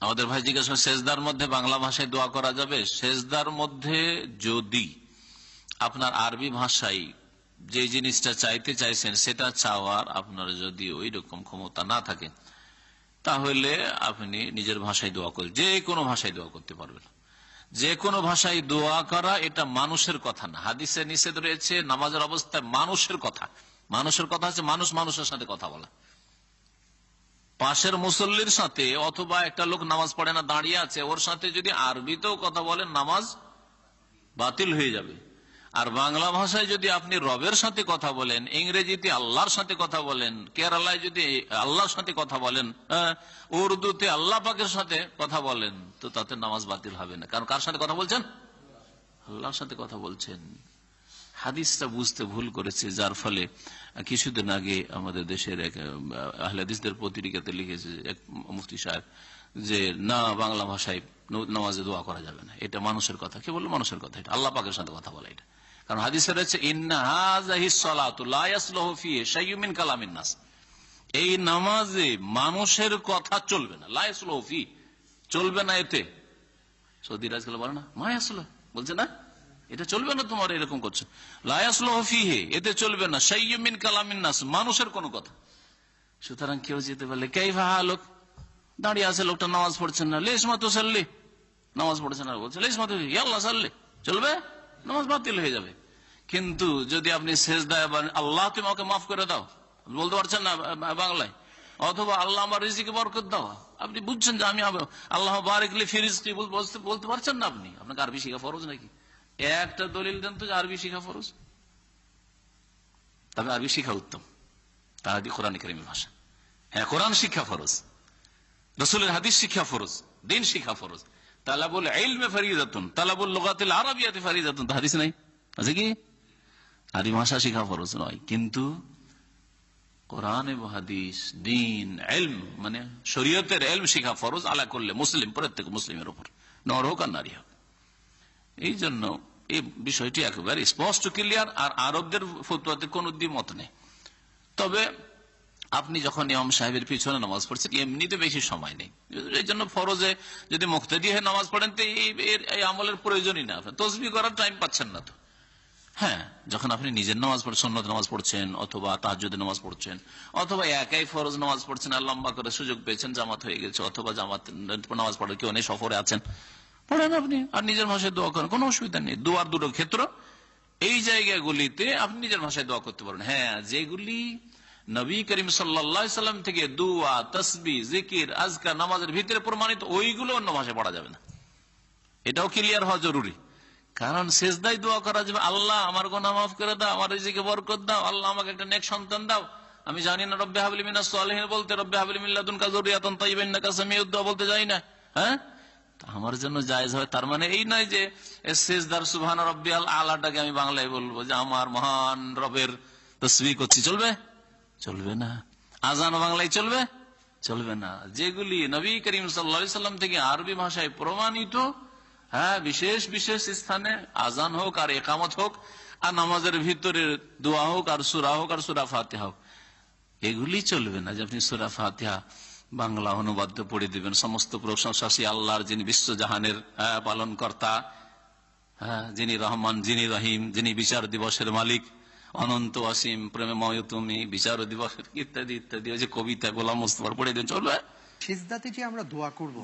আমাদের ভাই জিজ্ঞাসা, সেজদার মধ্যে বাংলা ভাষায় দোয়া করা যাবে? সেজদার মধ্যে যদি আপনার আরবি ভাষায় যে জিনিসটা চাইতে চাইছেন সেটা চাওয়ার আপনার যদি ওই রকম ক্ষমতা না থাকে, তাহলে আপনি নিজের ভাষায় দোয়া করেন, যে কোনো ভাষায় দোয়া করতে পারবেন। যে কোনো ভাষায় দোয়া করা এটা মানুষের কথা না, হাদিসে নিষেধ রয়েছে নামাজের অবস্থায় মানুষের কথা। মানুষের কথা হচ্ছে মানুষ মানুষের সাথে কথা বলা। পাশের মুসল্লির সাথে অথবা একটা লোক নামাজ পড়ে না, দাঁড়িয়ে আছে, ওর সাথে যদি আরবিতেও কথা বলেন নামাজ বাতিল হয়ে যাবে। আর বাংলা ভাষায় যদি আপনি রবের সাথে কথা বলেন, ইংরেজিতে আল্লাহর সাথে কথা বলেন, কেরালায় যদি আল্লাহর সাথে কথা বলেন, উর্দুতে আল্লাহ পাকের সাথে কথা বলেন, তো তাতে নামাজ বাতিল হবে না। কারণ কার সাথে কথা বলছেন? আল্লাহর সাথে কথা বলছেন। হাদিসটা বুঝতে ভুল করেছে, যার ফলে কিছুদিন আগে আমাদের দেশের এক আহলে হাদিসদের পত্রিকাতে লিখেছে এক মুফতি সাহেব যে না, বাংলা ভাষায় নামাজে দোয়া করা যাবে না, এটা মানুষের কথা। কে বললো মানুষের কথা? এটা আল্লাহ পাকের সাথে কথা বলা। এটা কারণ হাদিসে রয়েছে ইন্না হাযিহিস সালাতু লা ইয়াসলুহু ফিহি শাইউম মিন কালামিন নাস, এই নামাজে মানুষের কথা চলবে না। লা ইয়াসলুহু ফিহি, চলবে না এতে। সৌদি রাজকাল বলে না মা ইয়াসলুহু, বলছে না এটা চলবে না, তোমার এরকম করছে। লা ইয়াসলুহু ফিহি, এতে চলবে না, শাইউম মিন কালামিন নাস, মানুষের কোন কথা। সুতরাং কেউ যেতে পারলে কাইফা হালুক, দাঁড়িয়ে আছে লোকটা নামাজ পড়ছেন না, লেস মাতো সাল্লি, নামাজ পড়ছেন না, বলছে লেস মাতো ইয়াল্লাহ সাল্লি, চলবে? নামাজ বাতিল হয়ে যাবে। কিন্তু যদি আপনি সেজদায় আল্লাহ তুমি আমাকে মাফ করে দাও বলতে পারছেন না বাংলায়, অথবা আল্লাহ আমার রিজিকে বরকত দাও, আপনি বুঝছেন যে আমি আল্লাহ বারিক লি ফি রিজকি বলতে পারছেন না, আপনি আপনাকে আরবি শিখা ফরজ নাকি? একটা দলিল দেন তো যে আরবি শিখা ফরজ। তবে আরবি শিখা উত্তম, তার আদি কোরআন কারীমের ভাষা। হ্যাঁ, কোরআন শিক্ষা ফরজ, রাসূলের হাদিস শিক্ষা ফরজ, দিন শিক্ষা ফরজ। তালাবুল ইলমি ফরিদাতুন, তালাবুল লুগাতিল আরাবিয়াতি ফরিদাতুন, হাদিস নাই আছে কি? আরবি ভাষা শিক্ষা ফরজ নয়, কিন্তু কোরআন এবং হাদিস, দিন, ইলম মানে শরীয়তের ইলম শিক্ষা ফরজ আলা করলে মুসলিম, প্রত্যেক মুসলিমের উপর, নর হোক আর নারী হোক। এই জন্য এই বিষয়টি একেবারে স্পষ্ট ক্লিয়ার। আর আরবদের ফতোয়াতে কোন দ্বিমত নেই। তবে আপনি যখন ইমাম সাহেবের পিছনে নামাজ পড়ছেন, এমনিতে বেশি সময় নেই, এই জন্য ফরজে যদি মুক্তাদি হয়ে নামাজ পড়েন তো এই আমলের প্রয়োজনই না, তসবিহ করার টাইম পাচ্ছেন না তো। হ্যাঁ, যখন আপনি নিজের নামাজ পড়ছেন, সুন্নত নামাজ পড়ছেন, অথবা তাহাজ্জুদের নামাজ পড়ছেন, অথবা একাই ফরজ নামাজ পড়ছেন আর লম্বা করে সুযোগ পেয়েছেন, জামাত হয়ে গেছে, অথবা জামাত নামাজ পড়ার কেউ নেই, সফরে আছেন, পড়েন আপনি আর নিজের ভাষায় দোয়া করেন, কোনো অসুবিধা নেই। দোয়ার দুটো ক্ষেত্র, এই জায়গাগুলিতে আপনি নিজের ভাষায় দোয়া করতে পারেন। হ্যাঁ, যেগুলি নবী করিম সাল্লাল্লাহু আলাইহি সাল্লাম থেকে দুআ, তাসবিহ, জিকির, আজকার নামাজের ভিতরে প্রমাণিত, ওইগুলো অন্য ভাষায় পড়া যাবে না। এটাও ক্লিয়ার হওয়া জরুরি। কারণ সেজদায় দোয়া করা যাবে, আল্লাহ আমার গুনাহ মাফ করে দাও, আমার রিজিকে বরকত দাও, আল্লাহ আমাকে একটা নেক সন্তান দাও। আমি জানি না রব্বি হাবলি মিনাস সালিহিন বলতে, রব্বি হাবলি মিন লাদুনকা যুররিয়াতান তাইয়্যিবাতান ইন্নাকা সামিউদ দুআ বলতে যাই না। হ্যাঁ, আমার জন্য জায়েজ হবে, তার মানে এই নয় যে সেজদার সুবহান রাব্বিয়াল আলাটাকে আমি বাংলায় বলবো যে আমার মহান রবের তাসবিহ করছি, চলবে? চলবে না। আযান বাংলায় চলবে? চলবে না। যেগুলি নবী করিম সাল্লাল্লাহু আলাইহি সাল্লাম থেকে আরবি ভাষায় প্রমাণিত, হ্যাঁ, বিশেষ বিশেষ স্থানে আযান হোক আর ইকামত হোক আর নামাজের ভিতরে দোয়া হোক আর সূরা হোক আর সূরা ফাতিহা হোক, এগুলি চলবে না যে আপনি সূরা ফাতিহা বাংলা অনুবাদ পড়ে দিবেন। সমস্ত প্রশংসা সেই আল্লাহর, যিনি বিশ্বজাহানের পালন কর্তা, যিনি রহমান, যিনি রহিম, যিনি বিচার দিবসের মালিক, অনন্ত অসীম প্রেমময় তুমি, বিচার দিবস ইত্যাদি ইত্যাদি। ওই যে কবিতা গোলাম মুস্তাফার পড়ে দিন, চলবে? সিজদাতে যে আমরা দোয়া করব,